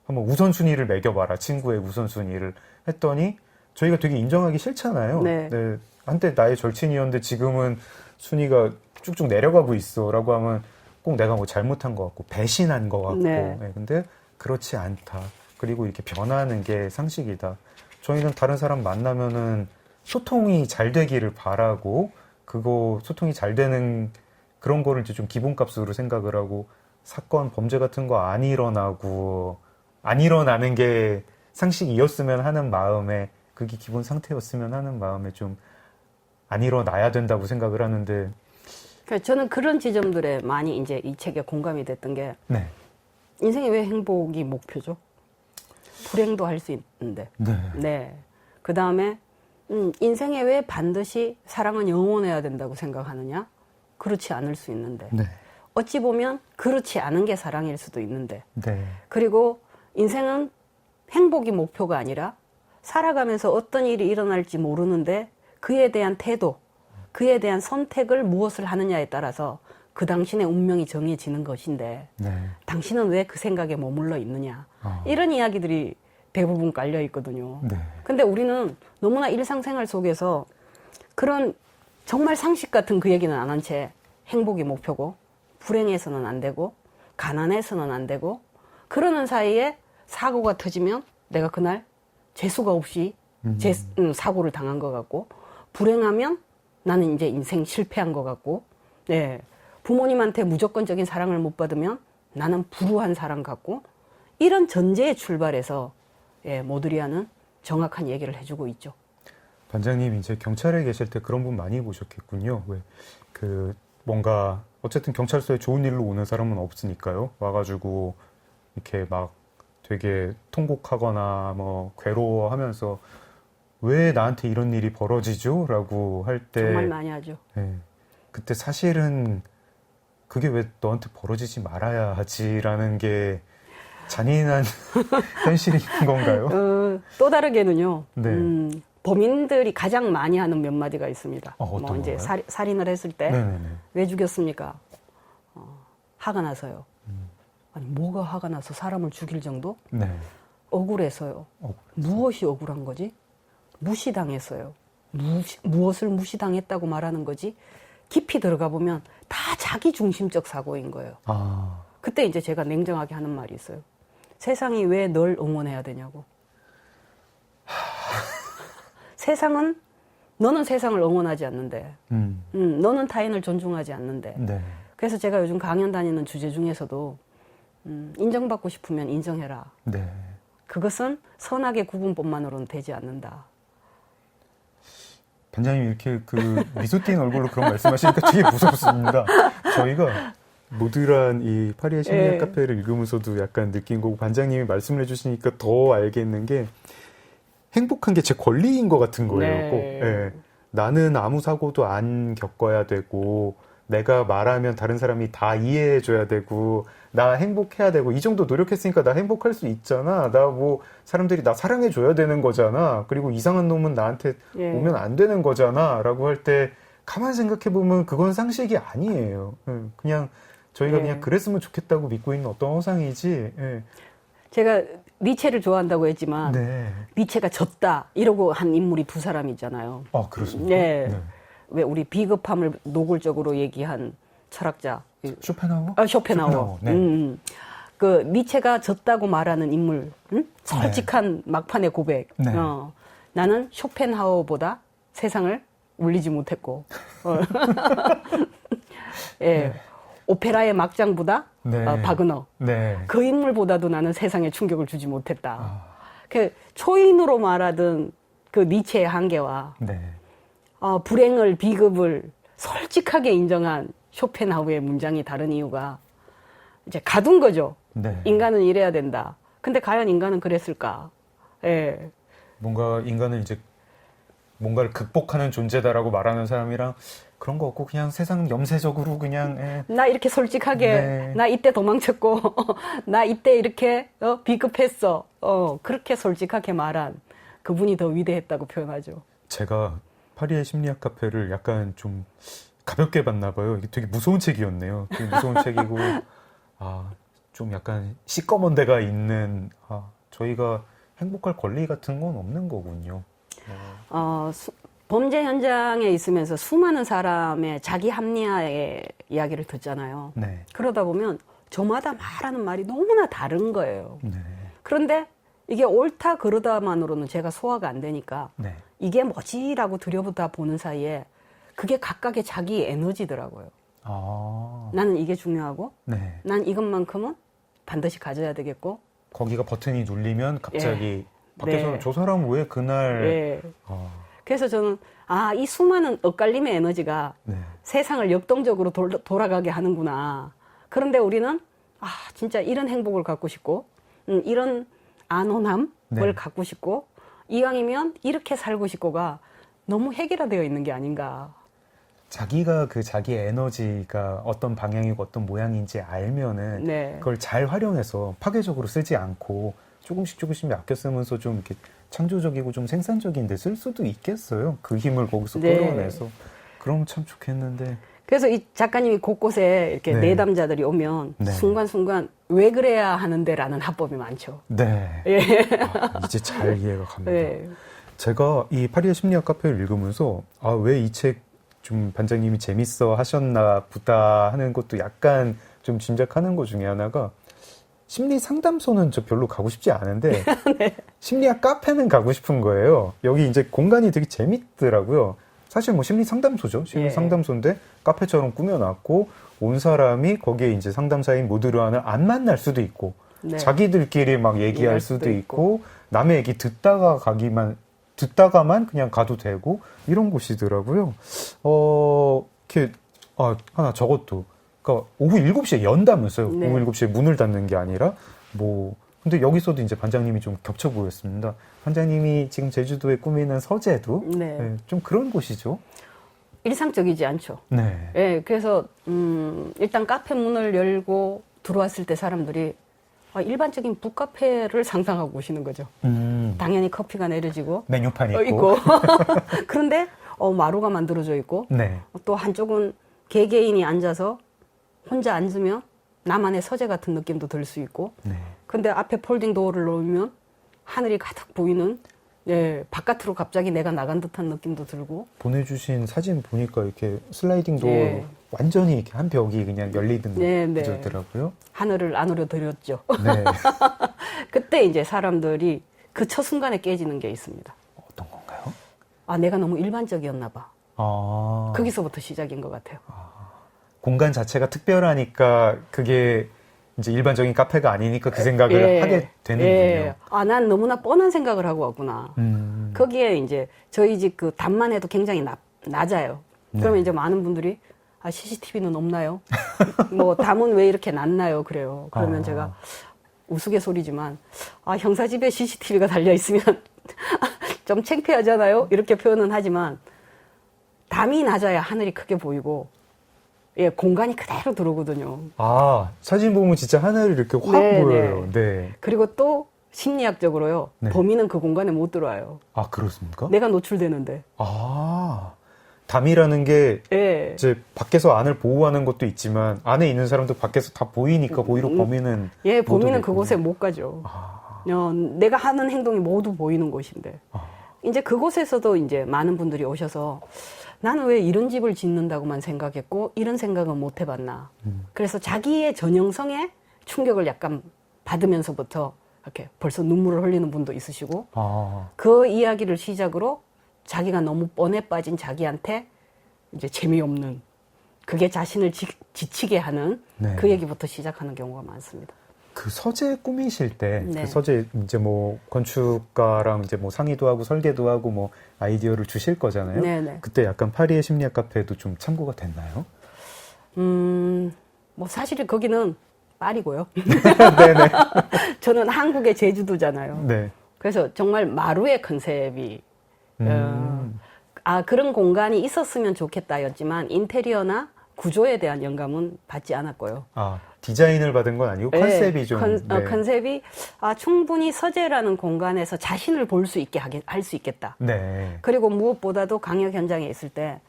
한번 우선순위를 매겨봐라, 친구의 우선순위를 했더니 저희가 되게 인정하기 싫잖아요. 네. 네, 한때 나의 절친이었는데 지금은 순위가 쭉쭉 내려가고 있어 라고 하면 꼭 내가 뭐 잘못한 것 같고 배신한 것 같고, 네. 네, 근데 그렇지 않다. 그리고 이렇게 변하는 게 상식이다. 저희는 다른 사람 만나면은 소통이 잘 되기를 바라고, 그거 소통이 잘 되는 그런 거를 이제 좀 기본값으로 생각을 하고, 사건, 범죄 같은 거 안 일어나는 게 상식이었으면 하는 마음에, 그게 기본 상태였으면 하는 마음에 좀 안 일어나야 된다고 생각을 하는데. 그러니까 저는 그런 지점들에 많이 이제 이 책에 공감이 됐던 게, 네. 인생에 왜 행복이 목표죠? 불행도 할 수 있는데. 네. 네. 그 다음에, 인생에 왜 반드시 사랑은 영원해야 된다고 생각하느냐? 그렇지 않을 수 있는데. 네. 어찌 보면 그렇지 않은 게 사랑일 수도 있는데. 네. 그리고 인생은 행복이 목표가 아니라 살아가면서 어떤 일이 일어날지 모르는데 그에 대한 태도, 그에 대한 선택을 무엇을 하느냐에 따라서 그 당신의 운명이 정해지는 것인데, 네. 당신은 왜 그 생각에 머물러 있느냐. 이런 이야기들이 대부분 깔려 있거든요. 네. 근데 우리는 너무나 일상생활 속에서 그런 정말 상식 같은 그 얘기는 안 한 채 행복이 목표고, 불행해서는 안 되고, 가난해서는 안 되고, 그러는 사이에 사고가 터지면 내가 그날 재수가 없이 사고를 당한 것 같고, 불행하면 나는 이제 인생 실패한 것 같고, 네. 부모님한테 무조건적인 사랑을 못 받으면 나는 불우한 사람 같고, 이런 전제에 출발해서 모드리안은 정확한 얘기를 해주고 있죠. 반장님 이제 경찰에 계실 때 그런 분 많이 보셨겠군요. 왜 뭔가 어쨌든 경찰서에 좋은 일로 오는 사람은 없으니까요. 와가지고 이렇게 막 되게 통곡하거나 뭐 괴로워하면서 왜 나한테 이런 일이 벌어지죠? 라고 할 때 정말 많이 하죠. 네, 그때 사실은 그게 왜 너한테 벌어지지 말아야 하지라는 게 잔인한 현실인 건가요? 또 다르게는요. 네. 범인들이 가장 많이 하는 몇 마디가 있습니다. 어떤 이제 건가요? 살인을 했을 때 왜 네네네. 죽였습니까? 화가 나서요. 아니 뭐가 화가 나서 사람을 죽일 정도? 네. 억울해서요. 무엇이 억울한 거지? 무시당했어요. 무엇을 무시당했다고 말하는 거지? 깊이 들어가 보면 다 자기 중심적 사고인 거예요. 그때 이제 제가 냉정하게 하는 말이 있어요. 세상이 왜 널 응원해야 되냐고. 세상은, 너는 세상을 응원하지 않는데, 너는 타인을 존중하지 않는데. 네. 그래서 제가 요즘 강연 다니는 주제 중에서도 인정받고 싶으면 인정해라. 네. 그것은 선악의 구분법만으로는 되지 않는다. 반장님 이렇게 그 미소 띈 얼굴로 그런 말씀하시니까 되게 무섭습니다. 저희가 모드란 이 파리의 심리학 카페를 읽으면서도 약간 느낀 거고 반장님이 말씀을 해주시니까 더 알겠는 게 행복한 게 제 권리인 것 같은 거예요. 네. 꼭. 예. 나는 아무 사고도 안 겪어야 되고 내가 말하면 다른 사람이 다 이해해줘야 되고 나 행복해야 되고 이 정도 노력했으니까 나 행복할 수 있잖아. 나 뭐 사람들이 나 사랑해줘야 되는 거잖아. 그리고 이상한 놈은 나한테 오면 안 되는 거잖아. 라고 할 때 가만 생각해보면 그건 상식이 아니에요. 그냥 저희가 그냥 그랬으면 좋겠다고 믿고 있는 어떤 허상이지. 제가 니체를 좋아한다고 했지만 니체가 졌다 이러고 한 인물이 두 사람 있잖아요. 아, 그렇습니까? 네. 왜 우리 비겁함을 노골적으로 얘기한 철학자 쇼펜하워? 쇼펜하워. 네. 그 니체가 졌다고 말하는 인물, 솔직한 막판의 고백. 네. 나는 쇼펜하워보다 세상을 울리지 못했고, 오페라의 막장보다 바그너. 그 인물보다도 나는 세상에 충격을 주지 못했다. 그 초인으로 말하던 그 니체의 한계와 불행을 비급을 솔직하게 인정한 쇼펜하우의 문장이 다른 이유가 이제 가둔 거죠. 인간은 이래야 된다. 근데 과연 인간은 그랬을까? 뭔가 인간은 이제 뭔가를 극복하는 존재다라고 말하는 사람이랑 그런 거 없고 그냥 세상 염세적으로 그냥 나 이렇게 솔직하게 나 이때 도망쳤고 나 이때 이렇게 비급했어. 그렇게 솔직하게 말한 그분이 더 위대했다고 표현하죠. 제가 파리의 심리학 카페를 약간 좀 가볍게 봤나 봐요. 이게 되게 무서운 책이었네요. 되게 무서운 책이고 좀 약간 시꺼먼 데가 있는 저희가 행복할 권리 같은 건 없는 거군요. 범죄 현장에 있으면서 수많은 사람의 자기 합리화의 이야기를 듣잖아요. 그러다 보면 저마다 말하는 말이 너무나 다른 거예요. 그런데 이게 옳다 그러다만으로는 제가 소화가 안 되니까 이게 뭐지라고 들여보다 보는 사이에 그게 각각의 자기 에너지더라고요. 나는 이게 중요하고 난 이것만큼은 반드시 가져야 되겠고 거기가 버튼이 눌리면 갑자기 밖에서는 저 사람 왜 그날 그래서 저는 이 수많은 엇갈림의 에너지가 세상을 역동적으로 돌아가게 하는구나. 그런데 우리는 진짜 이런 행복을 갖고 싶고 이런 안온함을 갖고 싶고 이왕이면 이렇게 살고 싶고가 너무 획일화되어 있는 게 아닌가. 자기가 그 자기 에너지가 어떤 방향이고 어떤 모양인지 알면은 그걸 잘 활용해서 파괴적으로 쓰지 않고 조금씩 아껴 쓰면서 좀 이렇게 창조적이고 좀 생산적인데 쓸 수도 있겠어요. 그 힘을 거기서 끌어내서. 그러면 참 좋겠는데. 그래서 이 작가님이 곳곳에 이렇게 내담자들이 오면 순간순간 왜 그래야 하는데라는 합법이 많죠. 이제 잘 이해가 갑니다. 제가 이 파리의 심리학 카페를 읽으면서 왜 이 책 좀 반장님이 재밌어 하셨나 보다 하는 것도 약간 좀 짐작하는 것 중에 하나가 심리 상담소는 저 별로 가고 싶지 않은데 심리학 카페는 가고 싶은 거예요. 여기 이제 공간이 되게 재밌더라고요. 사실 뭐 심리 상담소죠. 심리 상담소인데 카페처럼 꾸며놨고 온 사람이 거기에 이제 상담사인 모드르안을 안 만날 수도 있고 자기들끼리 막 얘기할 수도 있고 남의 얘기 듣다가만 그냥 가도 되고 이런 곳이더라고요. 이렇게 하나 저것도 그러니까 오후 7시에 연다면서요. 오후 7시에 문을 닫는 게 아니라 근데 여기서도 이제 반장님이 좀 겹쳐 보였습니다. 반장님이 지금 제주도에 꾸미는 서재도 좀 그런 곳이죠. 일상적이지 않죠. 그래서 일단 카페 문을 열고 들어왔을 때 사람들이 일반적인 북카페를 상상하고 오시는 거죠. 당연히 커피가 내려지고 메뉴판이 있고 그런데 마루가 만들어져 있고 또 한쪽은 개개인이 앉아서 혼자 앉으면 나만의 서재 같은 느낌도 들 수 있고 근데 앞에 폴딩 도어를 놓으면 하늘이 가득 보이는 예, 바깥으로 갑자기 내가 나간 듯한 느낌도 들고. 보내주신 사진 보니까 이렇게 슬라이딩 도어 예. 완전히 이렇게 한 벽이 그냥 열리는 네, 네. 구조더라고요. 하늘을 안으로 들였죠. 네. 그때 이제 사람들이 그 첫 순간에 깨지는 게 있습니다. 어떤 건가요? 아, 내가 너무 일반적이었나 봐. 아. 거기서부터 시작인 것 같아요. 공간 자체가 특별하니까 그게 이제 일반적인 카페가 아니니까 그 생각을 예, 하게 되는군요. 예. 아, 난 너무나 뻔한 생각을 하고 왔구나. 거기에 이제 저희 집 그 담만 해도 굉장히 낮아요. 그러면 이제 많은 분들이 아, CCTV는 없나요? 뭐 담은 왜 이렇게 낮나요? 그래요. 그러면 제가 우스갯소리지만 아, 형사 집에 CCTV가 달려 있으면 좀 창피하잖아요. 이렇게 표현은 하지만 담이 낮아야 하늘이 크게 보이고 예, 공간이 그대로 들어오거든요. 아, 사진 보면 진짜 하늘이 이렇게 확 네, 보여요. 네. 네. 그리고 또 심리학적으로요. 네. 범인은 그 공간에 못 들어와요. 아, 그렇습니까? 내가 노출되는데. 아, 담이라는 게 예. 이제 밖에서 안을 보호하는 것도 있지만 안에 있는 사람도 밖에서 다 보이니까 오히려 범인은 예, 못 범인은 오겠군요. 그곳에 못 가죠. 아, 내가 하는 행동이 모두 보이는 곳인데. 이제 그곳에서도 이제 많은 분들이 오셔서 나는 왜 이런 집을 짓는다고만 생각했고 이런 생각은 못 해봤나. 그래서 자기의 전형성에 충격을 약간 받으면서부터 이렇게 벌써 눈물을 흘리는 분도 있으시고 그 이야기를 시작으로 자기가 너무 뻔해 빠진 자기한테 이제 재미없는 그게 자신을 지치게 하는 네. 그 얘기부터 시작하는 경우가 많습니다. 그 서재 꾸미실 때, 네. 그 서재 이제 뭐 건축가랑 이제 뭐 상의도 하고 설계도 하고 뭐 아이디어를 주실 거잖아요. 네네. 그때 약간 파리의 심리학 카페도 좀 참고가 됐나요? 뭐 사실 거기는 파리고요. 네네. 저는 한국의 제주도잖아요. 네. 그래서 정말 마루의 컨셉이 그런 공간이 있었으면 좋겠다였지만 인테리어나 구조에 대한 영감은 받지 않았고요. 아, 디자인을 받은 건 아니고 컨셉이 좀. 네. 컨셉이 충분히 서재라는 공간에서 자신을 볼 수 있게 할 수 있겠다. 네. 그리고 무엇보다도 강력 현장에 있을 때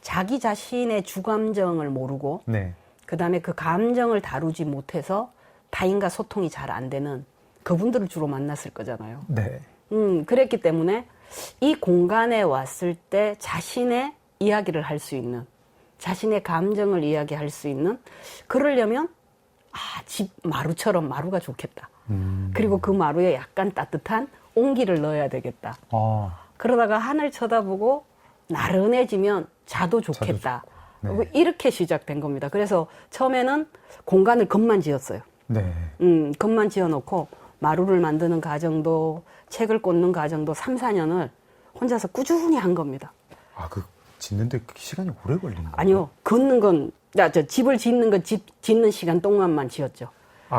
자기 자신의 주감정을 모르고 네. 그다음에 그 감정을 다루지 못해서 타인과 소통이 잘 안 되는 그분들을 주로 만났을 거잖아요. 네. 그랬기 때문에 이 공간에 왔을 때 자신의 이야기를 할 수 있는, 자신의 감정을 이야기할 수 있는, 그러려면 집 마루처럼 마루가 좋겠다. 그리고 그 마루에 약간 따뜻한 온기를 넣어야 되겠다. 그러다가 하늘 쳐다보고 나른해지면 자도 좋겠다. 네. 이렇게 시작된 겁니다. 그래서 처음에는 공간을 겉만 지었어요. 네. 겉만 지어놓고 마루를 만드는 과정도 책을 꽂는 과정도 3, 4년을 혼자서 꾸준히 한 겁니다. 그 짓는데 시간이 오래 걸리나요? 아니요. 걷는 건, 집을 짓는 건 짓는 시간 동안만 지었죠.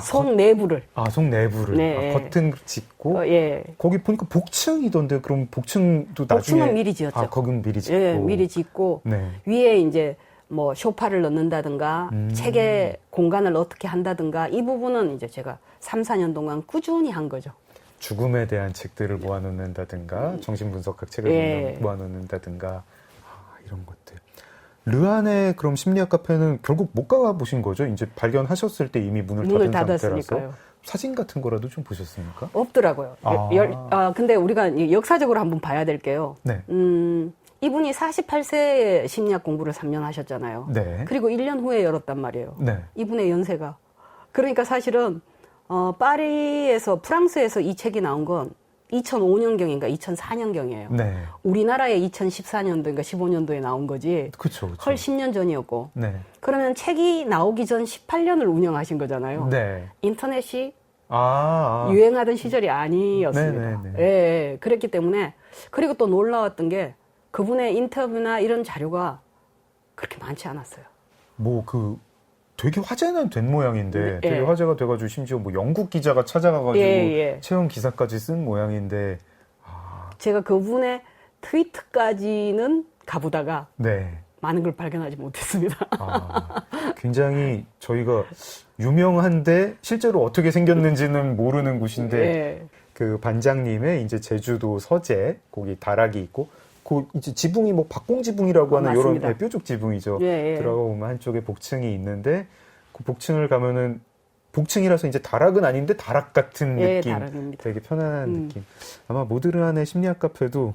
속 내부를. 속 내부를. 네. 겉은 짓고. 예. 거기 보니까 복층이던데, 그럼 복층도 나중에. 복층은 미리 지었죠. 거긴 미리 짓고. 예, 미리 짓고. 네. 위에 이제 뭐 소파를 넣는다든가, 책의 공간을 어떻게 한다든가, 이 부분은 이제 제가 3, 4년 동안 꾸준히 한 거죠. 죽음에 대한 책들을 모아놓는다든가, 정신분석학 책을 예. 모아놓는다든가, 이런 것들. 르안의 그럼 심리학 카페는 결국 못 가보신 거죠? 이제 발견하셨을 때 이미 문을 닫은 닫았으니까요. 상태라서. 사진 같은 거라도 좀 보셨습니까? 없더라고요. 근데 우리가 역사적으로 한번 봐야 될 게요. 네. 이분이 48세에 심리학 공부를 3년 하셨잖아요. 네. 그리고 1년 후에 열었단 말이에요. 네. 이분의 연세가. 그러니까 사실은 파리에서 프랑스에서 이 책이 나온 건 2005년경인가 2004년경이에요. 네. 우리나라에 2014년도인가 15년도에 나온 거지. 그쵸. 헐 10년 전이었고. 네. 그러면 책이 나오기 전 18년을 운영하신 거잖아요. 네. 인터넷이 유행하던 시절이 아니었습니다. 네네네. 예, 그랬기 때문에. 그리고 또 놀라웠던 게 그분의 인터뷰나 이런 자료가 그렇게 많지 않았어요. 되게 화제는 된 모양인데, 네. 되게 화제가 돼가지고 심지어 뭐 영국 기자가 찾아가가지고 예. 체험 기사까지 쓴 모양인데. 제가 그분의 트위터까지는 가보다가 네. 많은 걸 발견하지 못했습니다. 굉장히 저희가 유명한데 실제로 어떻게 생겼는지는 모르는 곳인데, 예. 그 반장님의 이제 제주도 서재, 거기 다락이 있고, 그 이제 지붕이 뭐 박공지붕이라고 하는 맞습니다. 이런 뾰족 지붕이죠. 예. 들어가 보면 한쪽에 복층이 있는데, 그 복층을 가면은 복층이라서 이제 다락은 아닌데 다락 같은 느낌. 다락입니다. 되게 편안한 느낌. 아마 모드르안의 심리학 카페도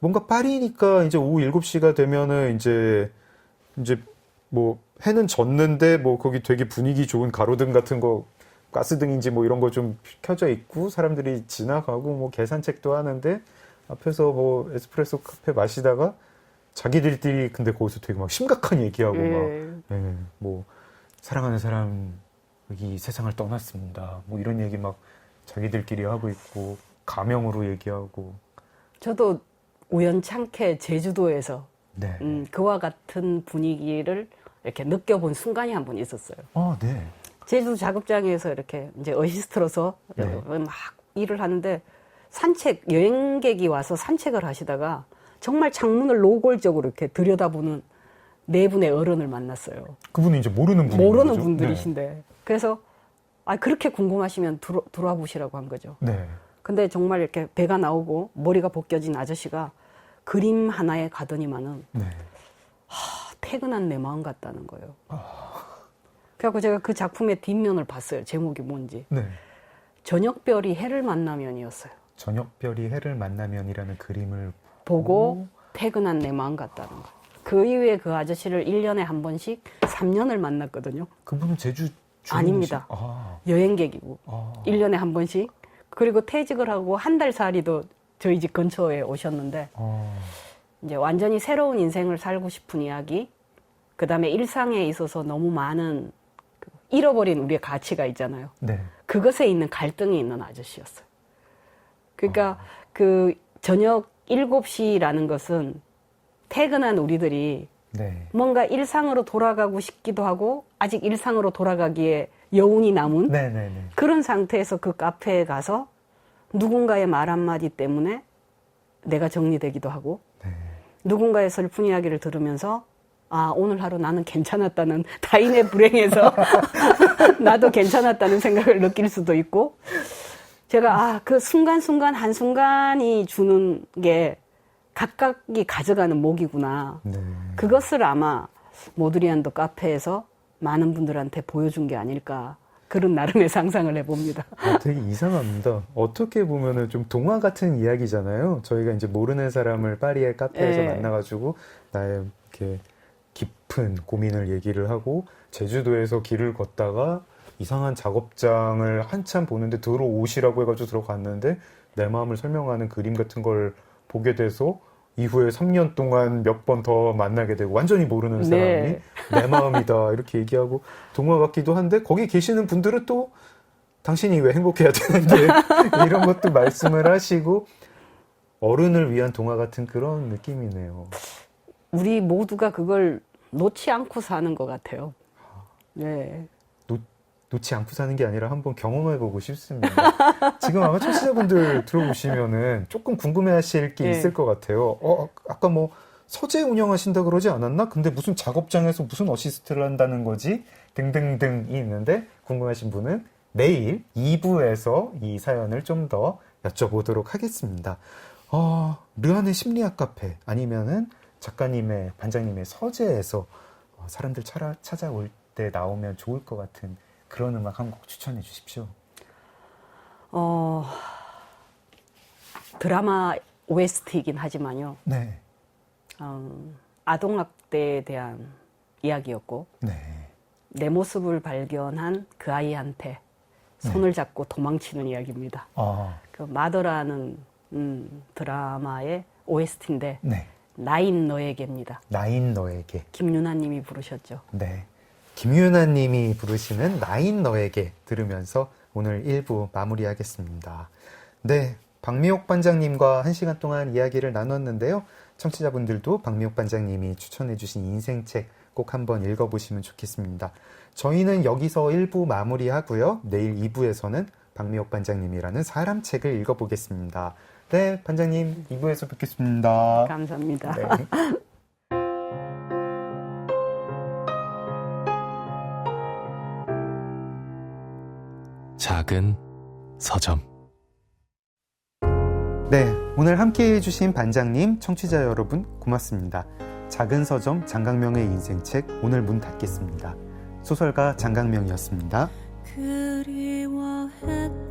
뭔가 파리니까 이제 오후 7시가 되면은 이제 뭐 해는 졌는데 뭐 거기 되게 분위기 좋은 가로등 같은 거 가스등인지 뭐 이런 거 좀 켜져 있고 사람들이 지나가고 뭐 계산책도 하는데 앞에서 뭐 에스프레소 카페 마시다가 자기들끼리 근데 거기서 되게 막 심각한 얘기하고 뭐 사랑하는 사람 이 세상을 떠났습니다. 뭐 이런 얘기 막 자기들끼리 하고 있고 가명으로 얘기하고. 저도 우연찮게 제주도에서 네. 그와 같은 분위기를 이렇게 느껴본 순간이 한 번 있었어요. 네. 제주도 작업장에서 이렇게 이제 어시스트로서 막 일을 하는데 여행객이 와서 산책을 하시다가 정말 창문을 노골적으로 이렇게 들여다보는 네 분의 어른을 만났어요. 그분은 이제 모르는 분들이신데. 네. 그래서 그렇게 궁금하시면 들어와 보시라고 한 거죠. 네. 근데 정말 이렇게 배가 나오고 머리가 벗겨진 아저씨가 그림 하나에 가더니만은 퇴근한 내 마음 같다는 거예요. 그래갖고 제가 그 작품의 뒷면을 봤어요. 제목이 뭔지. 네. 저녁별이 해를 만나면이었어요. 저녁별이 해를 만나면이라는 그림을 보고 퇴근한 내 마음 같다는 거. 그 이후에 그 아저씨를 1년에 한 번씩 3년을 만났거든요. 그분은 제주 아닙니다. 여행객이고 1년에 한 번씩. 그리고 퇴직을 하고 한 달 살이도 저희 집 근처에 오셨는데 이제 완전히 새로운 인생을 살고 싶은 이야기, 그다음에 일상에 있어서 너무 많은 잃어버린 우리의 가치가 있잖아요. 네. 그것에 있는 갈등이 있는 아저씨였어요. 그러니까 그 저녁 7시라는 것은 퇴근한 우리들이 뭔가 일상으로 돌아가고 싶기도 하고 아직 일상으로 돌아가기에 여운이 남은 그런 상태에서 그 카페에 가서 누군가의 말 한마디 때문에 내가 정리되기도 하고 누군가의 슬픈 이야기를 들으면서 오늘 하루 나는 괜찮았다는 타인의 불행에서 나도 괜찮았다는 생각을 느낄 수도 있고 제가 그 순간순간 한순간이 주는 게 각각이 가져가는 목이구나. 그것을 아마 모드리안도 카페에서 많은 분들한테 보여준 게 아닐까. 그런 나름의 상상을 해봅니다. 되게 이상합니다. 어떻게 보면은 좀 동화 같은 이야기잖아요. 저희가 이제 모르는 사람을 파리의 카페에서 만나가지고 나의 이렇게 깊은 고민을 얘기를 하고 제주도에서 길을 걷다가 이상한 작업장을 한참 보는데 들어오시라고 해가지고 들어갔는데 내 마음을 설명하는 그림 같은 걸 보게 돼서 이후에 3년 동안 몇 번 더 만나게 되고 완전히 모르는 사람이 내 마음이다 이렇게 얘기하고 동화 같기도 한데 거기 계시는 분들은 또 당신이 왜 행복해야 되는데 이런 것도 말씀을 하시고 어른을 위한 동화 같은 그런 느낌이네요. 우리 모두가 그걸 놓지 않고 사는 것 같아요. 네. 놓지 않고 사는 게 아니라 한번 경험해보고 싶습니다. 지금 아마 청취자분들 들어보시면은 조금 궁금해하실 게 있을 것 같아요. 아까 뭐 서재 운영하신다 그러지 않았나? 근데 무슨 작업장에서 무슨 어시스트를 한다는 거지? 등등등이 있는데 궁금하신 분은 내일 2부에서 이 사연을 좀 더 여쭤보도록 하겠습니다. 르안의 심리학 카페 아니면은 작가님의 반장님의 서재에서 사람들 찾아올 때 나오면 좋을 것 같은 그런 음악 한 곡 추천해 주십시오. 드라마 OST이긴 하지만요. 아동학대에 대한 이야기였고 내 모습을 발견한 그 아이한테 손을 잡고 도망치는 이야기입니다. 그 마더라는 드라마의 OST인데 나인 너에게입니다. 나인 너에게. 김유나 님이 부르셨죠. 네. 김유나 님이 부르시는 나인 너에게 들으면서 오늘 1부 마무리하겠습니다. 네. 박미옥 반장님과 1시간 동안 이야기를 나눴는데요. 청취자분들도 박미옥 반장님이 추천해주신 인생책 꼭 한번 읽어보시면 좋겠습니다. 저희는 여기서 1부 마무리하고요. 내일 2부에서는 박미옥 반장님이라는 사람 책을 읽어보겠습니다. 네, 반장님 2부에서 뵙겠습니다. 감사합니다. 네. 작은 서점. 네, 오늘 함께해 주신 반장님, 청취자 여러분 고맙습니다. 작은 서점 장강명의 인생책 오늘 문 닫겠습니다. 소설가 장강명이었습니다. 그리워했던